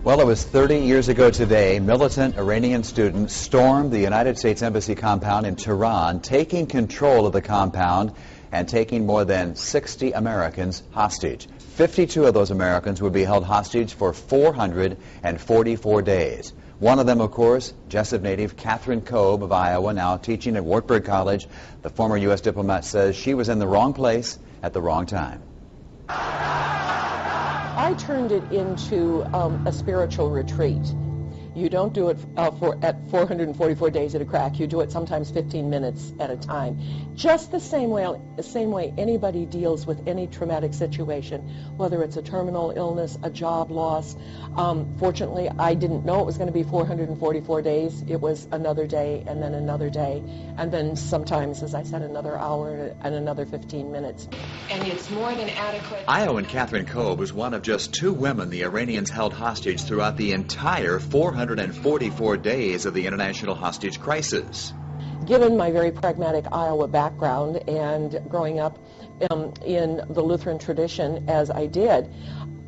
Well, it was 30 years ago today, militant Iranian students stormed the United States Embassy compound in Tehran, taking control of the compound and taking more than 60 Americans hostage. 52 of those Americans would be held hostage for 444 days. One of them, of course, Jessup native Kathryn Koob of Iowa, now teaching at Wartburg College. The former U.S. diplomat says she was in the wrong place at the wrong time. I turned it into a spiritual retreat. You don't do it at 444 days at a crack. You do it sometimes 15 minutes at a time. Just the same way anybody deals with any traumatic situation, whether it's a terminal illness, a job loss. Fortunately, I didn't know it was going to be 444 days. It was another day and then another day. And then sometimes, as I said, another hour and another 15 minutes. And it's more than adequate. Iowan Kathryn Koob was one of just 2 women the Iranians held hostage throughout the entire 444 days of the international hostage crisis. Given my very pragmatic Iowa background and growing up in the Lutheran tradition as I did,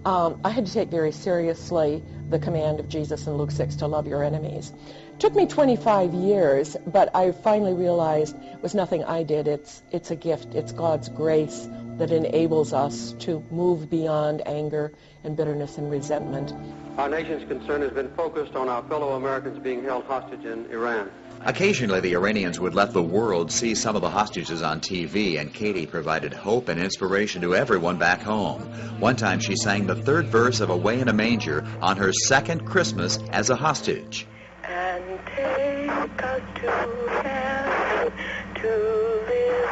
I had to take very seriously the command of Jesus in Luke 6 to love your enemies. It took me 25 years, but I finally realized it was nothing I did. It's a gift. It's God's grace that enables us to move beyond anger and bitterness and resentment. Our nation's concern has been focused on our fellow Americans being held hostage in Iran. Occasionally, the Iranians would let the world see some of the hostages on TV, and Katie provided hope and inspiration to everyone back home. One time, she sang the 3rd verse of Away in a Manger on her 2nd Christmas as a hostage. And take us to heaven to live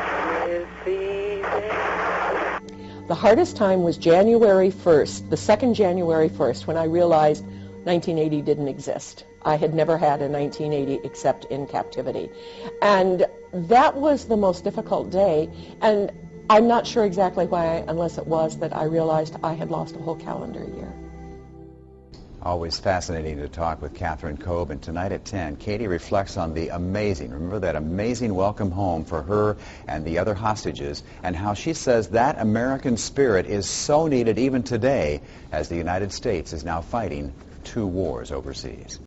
with thee there. The hardest time was January 1st, the 2nd January 1st, when I realized 1980 didn't exist. I had never had a 1980 except in captivity. And that was the most difficult day. And I'm not sure exactly why, unless it was that I realized I had lost a whole calendar year. Always fascinating to talk with Kathryn Koob, and tonight at 10, Katie reflects on the remember that amazing welcome home for her and the other hostages, and how she says that American spirit is so needed even today as the United States is now fighting 2 wars overseas.